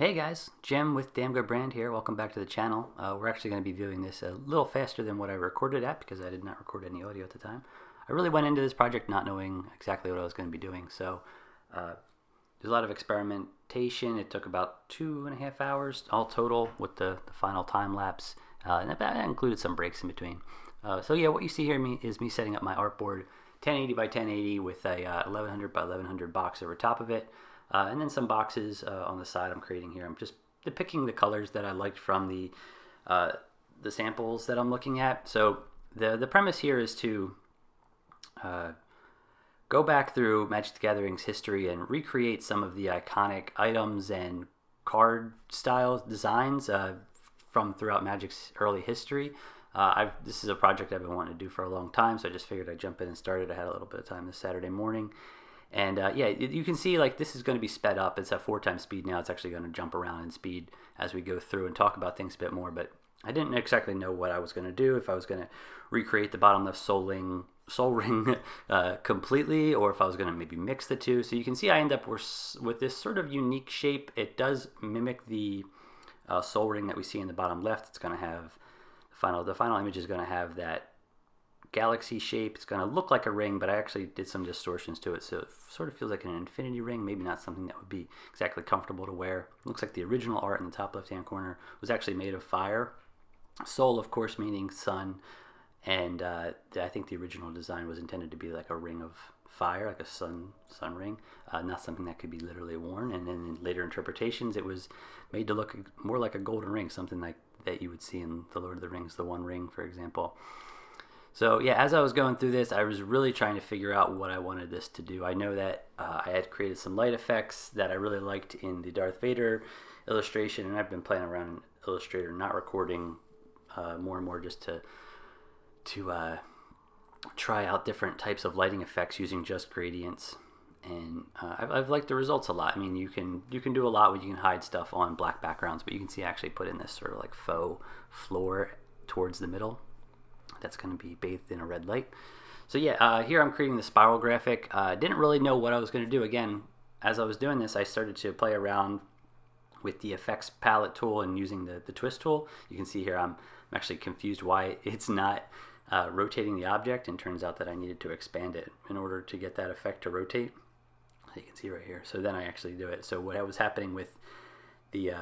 Hey guys, Jim with Damn Good Brand here. Welcome back to the channel. We're actually going to be viewing this a little faster than what I recorded at because I did not record any audio at the time. I really went into this project not knowing exactly what I was going to be doing, so there's a lot of experimentation. It took about 2.5 hours all total with the final time lapse, and that included some breaks in between. So yeah, what you see here is me setting up my artboard 1080 by 1080 with a 1100 by 1100 box over top of it. And then some boxes on the side I'm creating here. I'm just depicting the colors that I liked from the samples that I'm looking at. So the premise here is to go back through Magic the Gathering's history and recreate some of the iconic items and card style designs from throughout Magic's early history. This is a project I've been wanting to do for a long time, so I just figured I'd jump in and start it. I had a little bit of time this Saturday morning. And yeah, you can see like this is going to be sped up. It's at 4 times speed now. It's actually going to jump around in speed as we go through and talk about things a bit more. But I didn't exactly know what I was going to do, if I was going to recreate the bottom left soul ring completely, or if I was going to maybe mix the two. So you can see I end up with this sort of unique shape. It does mimic the soul ring that we see in the bottom left. It's going to have the final image is going to have that galaxy shape. It's going to look like a ring, but I actually did some distortions to it, so it sort of feels like an infinity ring, maybe not something that would be exactly comfortable to wear. It looks like the original art in the top left hand corner was actually made of fire. Soul, of course, meaning sun, and I think the original design was intended to be like a ring of fire, like a sun ring, not something that could be literally worn. And then in later interpretations it was made to look more like a golden ring, something like that you would see in the Lord of the Rings, the One Ring, for example. So yeah, as I was going through this, I was really trying to figure out what I wanted this to do. I know that I had created some light effects that I really liked in the Darth Vader illustration, and I've been playing around in Illustrator, not recording more and more, just to try out different types of lighting effects using just gradients. And I've liked the results a lot. I mean, you can do a lot when you can hide stuff on black backgrounds, but you can see I actually put in this sort of like faux floor towards the middle that's going to be bathed in a red light. So yeah, here I'm creating the spiral graphic. Didn't really know what I was going to do. Again, as I was doing this, I started to play around with the effects palette tool and using the twist tool. You can see here I'm actually confused why it's not rotating the object, and turns out that I needed to expand it in order to get that effect to rotate. You can see right here. So then I actually do it. So what was happening with the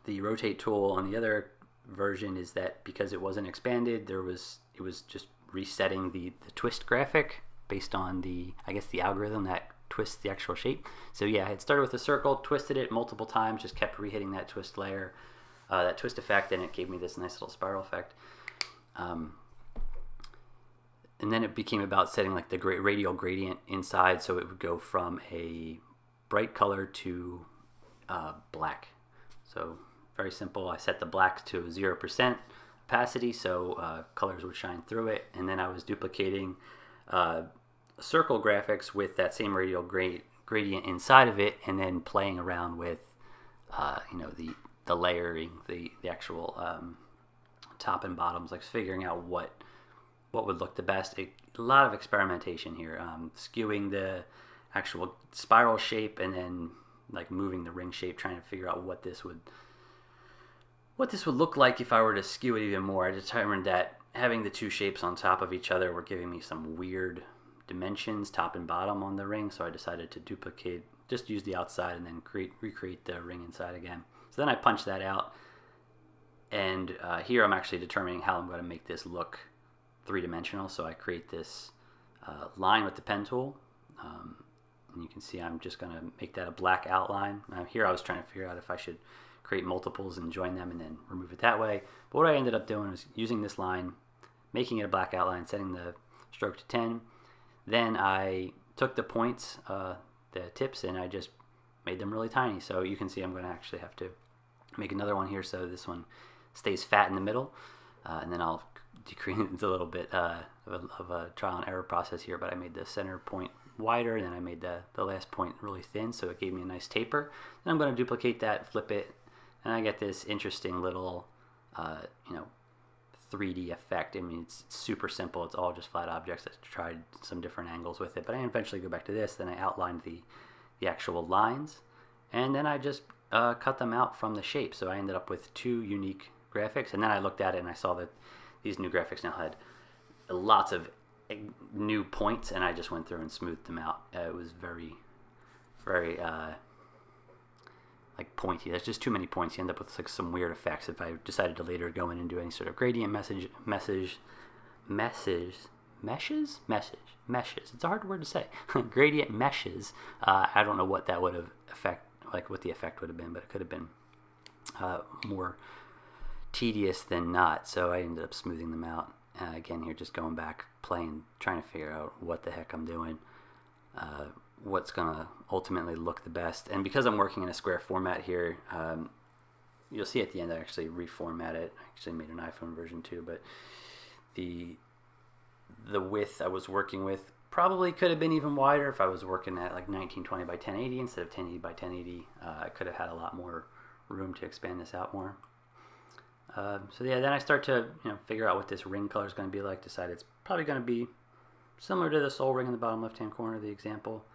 rotate tool on the other version is that because it wasn't expanded, it was just resetting the twist graphic based on the algorithm that twists the actual shape. So yeah, it started with a circle, twisted it multiple times, just kept re-hitting that twist layer, that twist effect, and it gave me this nice little spiral effect. And then it became about setting like the radial gradient inside, so it would go from a bright color to black. So very simple. I set the black to 0% opacity, so colors would shine through it. And then I was duplicating circle graphics with that same radial gradient inside of it, and then playing around with the layering, the actual top and bottoms, like figuring out what would look the best. A lot of experimentation here, skewing the actual spiral shape and then like moving the ring shape, trying to figure out what this would look like if I were to skew it even more. I determined that having the two shapes on top of each other were giving me some weird dimensions, top and bottom, on the ring, so I decided to just use the outside and then recreate the ring inside again. So then I punched that out, and here I'm actually determining how I'm going to make this look three-dimensional. So I create this line with the pen tool, and you can see I'm just going to make that a black outline. Now here I was trying to figure out if I should create multiples and join them and then remove it that way. But what I ended up doing was using this line, making it a black outline, setting the stroke to 10. Then I took the points, the tips, and I just made them really tiny. So you can see I'm going to actually have to make another one here so this one stays fat in the middle. And then I'll decrease it. It's a little bit of a trial and error process here, but I made the center point wider, and then I made the last point really thin, so it gave me a nice taper. Then I'm going to duplicate that, flip it, and I get this interesting little 3D effect. I mean, it's super simple. It's all just flat objects. I tried some different angles with it, but I eventually go back to this. Then I outlined the actual lines, and then I just cut them out from the shape. So I ended up with 2 unique graphics, and then I looked at it and I saw that these new graphics now had lots of new points, and I just went through and smoothed them out. It was very, very like pointy. There's just too many points. You end up with like some weird effects. If I decided to later go in and do any sort of gradient meshes. It's a hard word to say. Gradient meshes. I don't know what that would have what the effect would have been, but it could have been more tedious than not. So I ended up smoothing them out. Again, here just going back, playing, trying to figure out what the heck I'm doing, what's gonna ultimately look the best. And because I'm working in a square format here, you'll see at the end I actually reformat it. I actually made an iPhone version too, but the width I was working with probably could have been even wider if I was working at like 1920 by 1080 instead of 1080 by 1080. I could have had a lot more room to expand this out more. So yeah, then I start to figure out what this ring color is going to be like. Decide it's probably going to be similar to the soul ring in the bottom left hand corner of the example.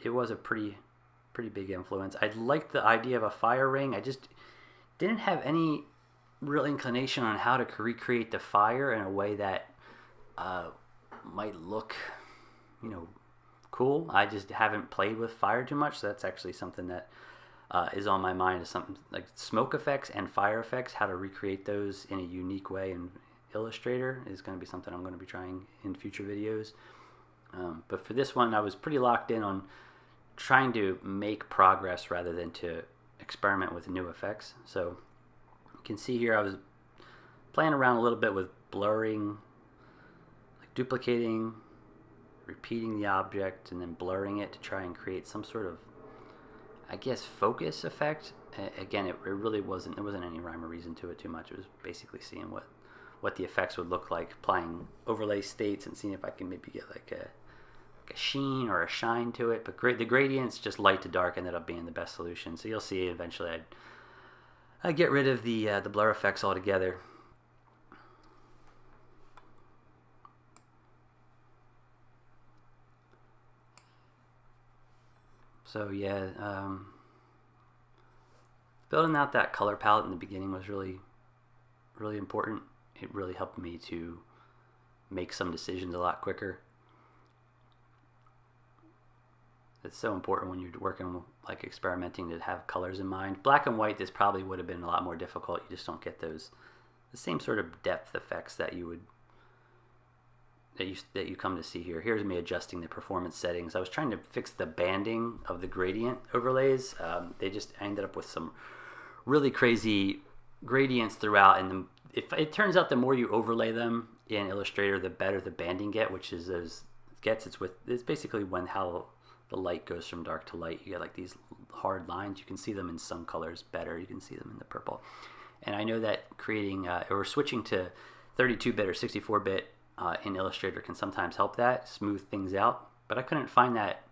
It was a pretty big influence. I liked the idea of a fire ring. I just didn't have any real inclination on how to recreate the fire in a way that might look cool. I just haven't played with fire too much, so that's actually something that is on my mind, is something like smoke effects and fire effects, how to recreate those in a unique way in Illustrator is going to be something I'm going to be trying in future videos. But for this one, I was pretty locked in on trying to make progress rather than to experiment with new effects. So you can see here I was playing around a little bit with blurring, like duplicating, repeating the object, and then blurring it to try and create some sort of, I guess, focus effect. Again, it really wasn't, there wasn't any rhyme or reason to it too much. It was basically seeing what the effects would look like, applying overlay states and seeing if I can maybe get like a sheen or a shine to it. But the gradients, just light to dark, ended up being the best solution. So you'll see eventually I'd get rid of the blur effects altogether. So yeah, building out that color palette in the beginning was really important. It really helped me to make some decisions a lot quicker. It's so important when you're working, like experimenting, to have colors in mind. Black and white, this probably would have been a lot more difficult. You just don't get the same sort of depth effects that you come to see here. Here's me adjusting the performance settings. I was trying to fix the banding of the gradient overlays. I ended up with some really crazy gradients throughout, and it turns out the more you overlay them in Illustrator, the better the banding gets. It's basically how the light goes from dark to light. You get like these hard lines. You can see them in some colors better. You can see them in the purple. And I know that or switching to 32-bit or 64-bit in Illustrator can sometimes help that smooth things out, but I couldn't find that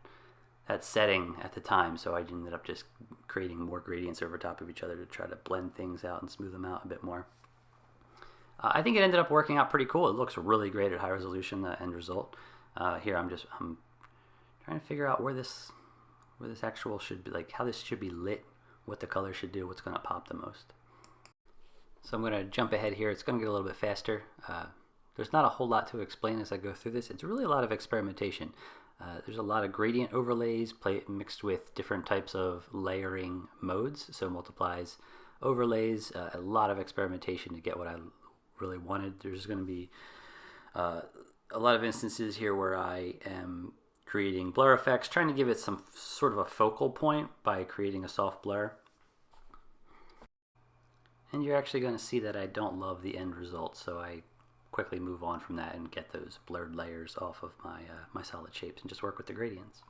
setting at the time, so I ended up just creating more gradients over top of each other to try to blend things out and smooth them out a bit more. I think it ended up working out pretty cool. It looks really great at high resolution, the end result. Here I'm trying to figure out where this actual should be, like how this should be lit, what the color should do, what's going to pop the most. So I'm going to jump ahead here. It's going to get a little bit faster. There's not a whole lot to explain as I go through this. It's really a lot of experimentation. There's a lot of gradient overlays mixed with different types of layering modes, so multiplies, overlays, a lot of experimentation to get what I really wanted. There's going to be a lot of instances here where I am creating blur effects, trying to give it some sort of a focal point by creating a soft blur. And you're actually going to see that I don't love the end result, so I quickly move on from that and get those blurred layers off of my solid shapes and just work with the gradients.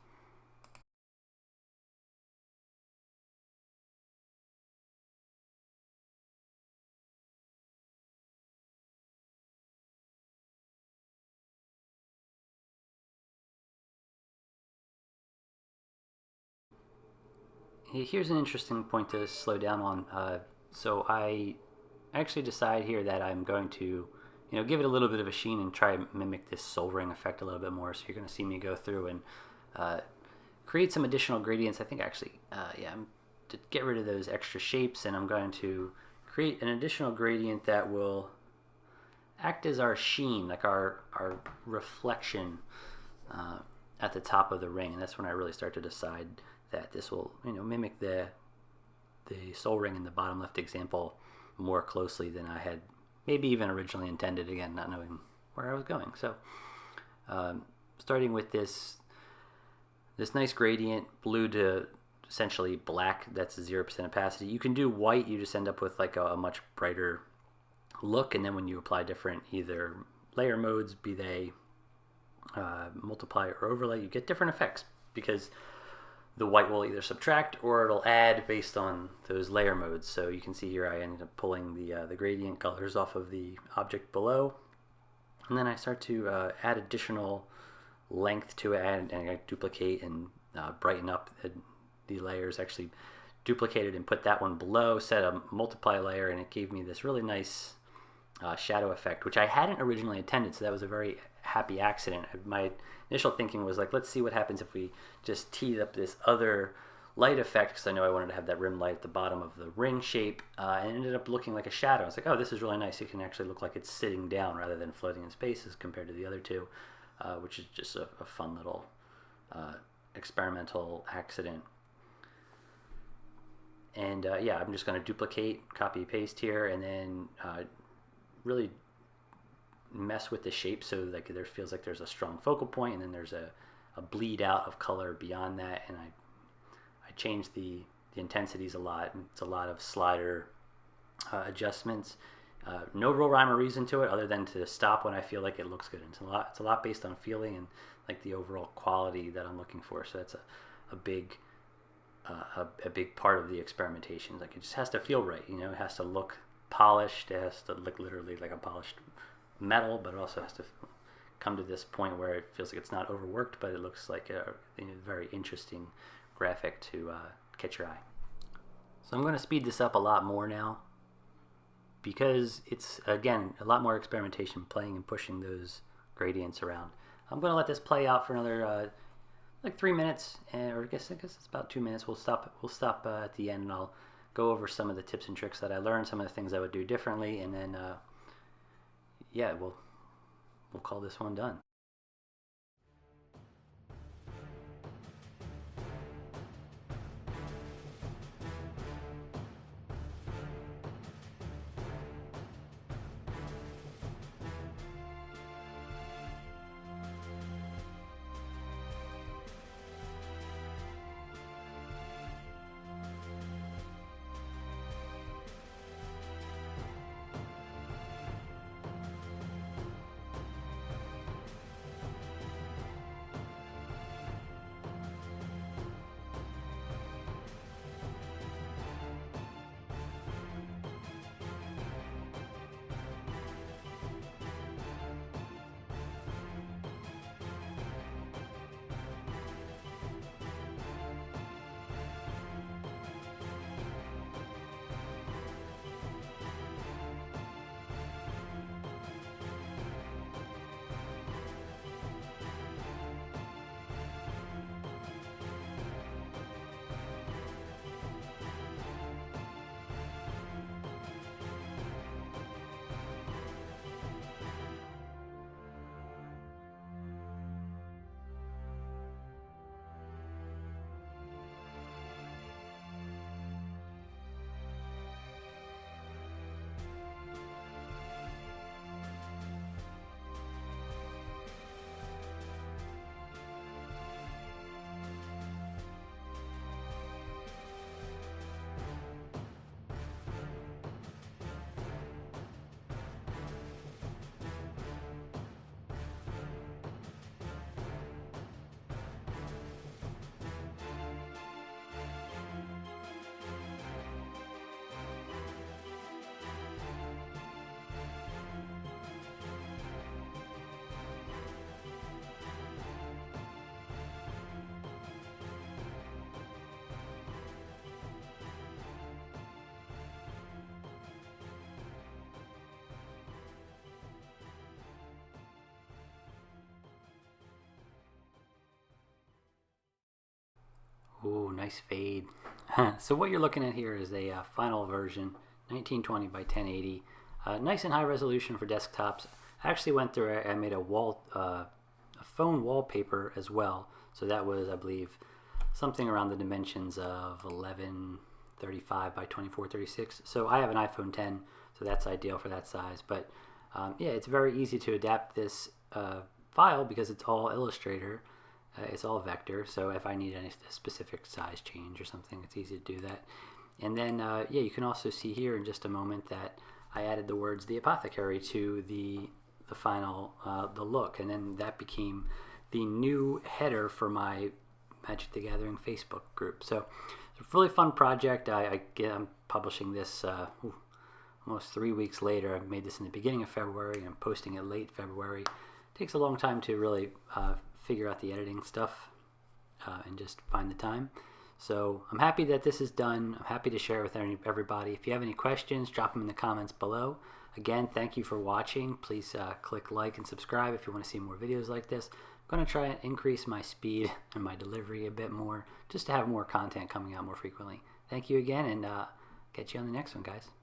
Here's an interesting point to slow down on. So I actually decide here that I'm going to give it a little bit of a sheen and try to mimic this soul ring effect a little bit more. So you're going to see me go through and create some additional gradients. I think actually, to get rid of those extra shapes, and I'm going to create an additional gradient that will act as our sheen, like our reflection at the top of the ring. And that's when I really start to decide that this will, mimic the soul ring in the bottom left example more closely than I had maybe even originally intended, again, not knowing where I was going. So starting with this nice gradient, blue to essentially black, that's 0% opacity. You can do white, you just end up with like a much brighter look, and then when you apply different either layer modes, be they multiply or overlay, you get different effects because the white will either subtract or it'll add based on those layer modes. So you can see here I ended up pulling the gradient colors off of the object below, and then I start to add additional length to it, and I duplicate and brighten up the layers. Actually duplicated and put that one below, set a multiply layer, and it gave me this really nice shadow effect, which I hadn't originally intended, so that was a very happy accident. My initial thinking was like, let's see what happens if we just teed up this other light effect, because I know I wanted to have that rim light at the bottom of the ring shape, and it ended up looking like a shadow. I was like, oh, this is really nice. It can actually look like it's sitting down rather than floating in space as compared to the other two, which is just a fun little experimental accident. And yeah, I'm just going to duplicate, copy, paste here, and then really mess with the shape so like there feels like there's a strong focal point, and then there's a bleed out of color beyond that. And I changed the intensities a lot. It's a lot of slider adjustments. No real rhyme or reason to it other than to stop when I feel like it looks good. It's a lot based on feeling and like the overall quality that I'm looking for. So that's a big part of the experimentation. Like it just has to feel right, it has to look polished. It has to look literally like a polished metal, but it also has to come to this point where it feels like it's not overworked, but it looks like a very interesting graphic to catch your eye. So I'm going to speed this up a lot more now because it's, again, a lot more experimentation, playing and pushing those gradients around. I'm going to let this play out for another like 3 minutes, or I guess it's about 2 minutes. We'll stop at the end, and I'll go over some of the tips and tricks that I learned, some of the things I would do differently, and then yeah, we'll call this one done. Ooh, nice fade. So what you're looking at here is a final version, 1920 by 1080. Nice and high resolution for desktops. I actually went through, I made a phone wallpaper as well. So that was, I believe, something around the dimensions of 1135 by 2436. So I have an iPhone 10, so that's ideal for that size. But yeah, it's very easy to adapt this file because it's all Illustrator. It's all vector, so if I need any specific size change or something, it's easy to do that. And then, yeah, you can also see here in just a moment that I added the words "the apothecary" to the final the look, and then that became the new header for my Magic the Gathering Facebook group. So it's a really fun project. I'm publishing this almost 3 weeks later. I made this in the beginning of February, and I'm posting it late February. It takes a long time to really figure out the editing stuff and just find the time. So I'm happy that this is done. I'm happy to share it with everybody. If you have any questions, drop them in the comments below. Again, thank you for watching. Please click like and subscribe if you want to see more videos like this. I'm going to try and increase my speed and my delivery a bit more just to have more content coming out more frequently. Thank you again, and catch you on the next one, guys.